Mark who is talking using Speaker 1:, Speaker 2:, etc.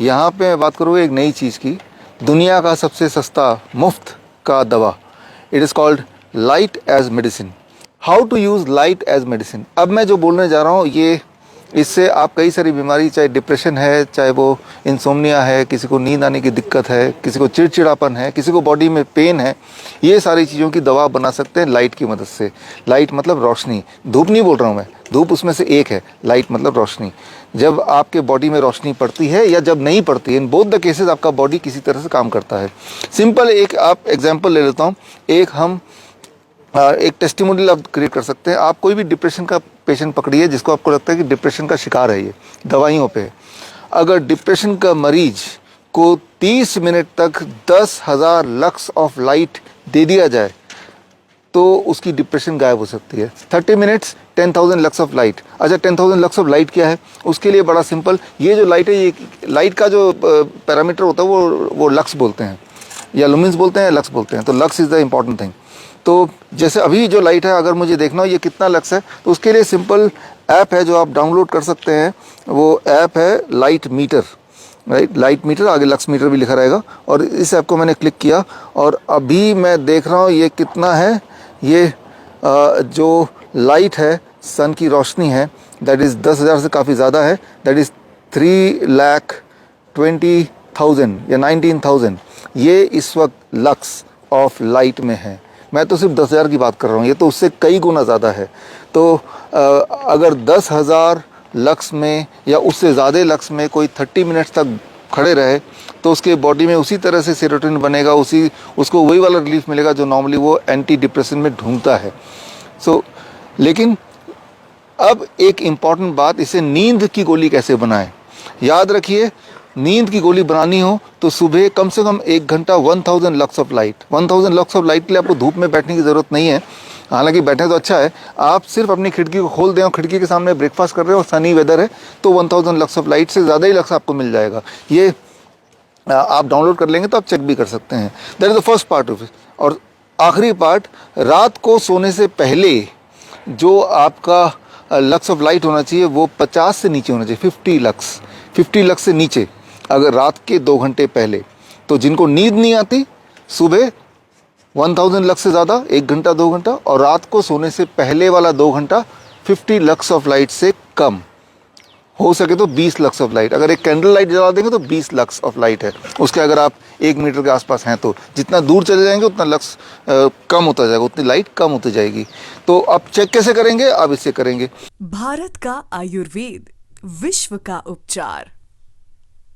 Speaker 1: यहाँ पे मैं बात करूँ एक नई चीज़ की, दुनिया का सबसे सस्ता मुफ्त का दवा। It is called light as medicine. How to use light as medicine. अब मैं जो बोलने जा रहा हूँ ये, इससे आप कई सारी बीमारी, चाहे डिप्रेशन है, चाहे वो इंसोम्निया है, किसी को नींद आने की दिक्कत है, किसी को चिड़चिड़ापन है, किसी को बॉडी में पेन है, ये सारी चीज़ों की दवा बना सकते हैं लाइट की मदद से। लाइट मतलब रोशनी, धूप नहीं बोल रहा हूँ मैं, धूप उसमें से एक है, लाइट मतलब रोशनी। जब आपके बॉडी में रोशनी पड़ती है या जब नहीं पड़ती है, इन बोथ द केसेस आपका बॉडी किसी तरह से काम करता है। सिंपल एक आप एग्जाम्पल ले लेता हूँ। एक टेस्टिमोनियल आप क्रिएट कर सकते हैं। आप कोई भी डिप्रेशन का पेशेंट पकड़िए जिसको आपको लगता है कि डिप्रेशन का शिकार है, ये दवाइयों पे। अगर डिप्रेशन का मरीज को 30 मिनट तक 10,000 लक्स ऑफ लाइट दे दिया जाए तो उसकी डिप्रेशन गायब हो सकती है। 30 मिनट्स 10,000 लक्स ऑफ लाइट। अच्छा, 10,000 लक्स ऑफ लाइट क्या है? उसके लिए बड़ा सिंपल, ये जो लाइट है, ये लाइट का जो पैरामीटर होता है वो लक्स बोलते हैं, या लुमिन्स बोलते हैं, या लक्स बोलते हैं। तो lux is the important thing. तो जैसे अभी जो लाइट है, अगर मुझे देखना हो ये कितना लक्स है, तो उसके लिए सिंपल ऐप है जो आप डाउनलोड कर सकते हैं। वो ऐप है light metre, right. Light metre, आगे लक्स मीटर भी लिखा रहेगा। और इस ऐप को मैंने क्लिक किया और अभी मैं देख रहा हूँ ये कितना है। ये जो लाइट है, सन की रोशनी है, दैट इज़ 10,000 से काफ़ी ज़्यादा है। दैट इज़ 3,20,000 या 19,000। ये इस वक्त लक्स ऑफ लाइट में है। मैं तो सिर्फ 10,000 की बात कर रहा हूँ, ये तो उससे कई गुना ज़्यादा है। तो अगर 10,000 लक्स में या उससे ज़्यादा लक्स में कोई 30 मिनट्स तक खड़े रहे तो उसके बॉडी में उसी तरह से सेरोटोनिन बनेगा, उसको वही वाला रिलीफ मिलेगा जो नॉर्मली वो एंटी डिप्रेशन में ढूंढता है। लेकिन अब एक इम्पॉर्टेंट बात, इसे नींद की गोली कैसे बनाएं। याद रखिए, नींद की गोली बनानी हो तो सुबह कम से कम 1 घंटा 1000 lux of light. 1000 lux of light के लिए आपको धूप में बैठने की ज़रूरत नहीं है। हालांकि बैठे तो अच्छा है, आप सिर्फ अपनी खिड़की को खोल दें और खिड़की के सामने ब्रेकफास्ट कर रहे हो और सनी वेदर है तो 1000 लक्स ऑफ लाइट से ज़्यादा ही लक्स आपको मिल जाएगा। ये आप डाउनलोड कर लेंगे तो आप चेक भी कर सकते हैं। That is the first part of it. और आखिरी पार्ट, रात को सोने से पहले जो आपका लक्स ऑफ लाइट होना चाहिए वो 50 से नीचे होना चाहिए, 50 लक्स से नीचे, अगर रात के 2 घंटे पहले। तो जिनको नींद नहीं आती, सुबह 1000 लक्स से ज़्यादा 1 घंटा 2 घंटा, और रात को सोने से पहले वाला 2 घंटा 50 लक्स ऑफ लाइट से कम, हो सके तो 20 लक्स ऑफ लाइट। अगर एक कैंडल लाइट जला देंगे तो 20 लक्स ऑफ लाइट है उसके। अगर आप 1 मीटर के आसपास हैं तो जितना दूर चले जाएंगे उतना लक्स कम होता जाएगा, उतनी लाइट कम होती जाएगी। तो अब चेक कैसे करेंगे? आप इससे करेंगे।
Speaker 2: भारत का आयुर्वेद, विश्व का उपचार।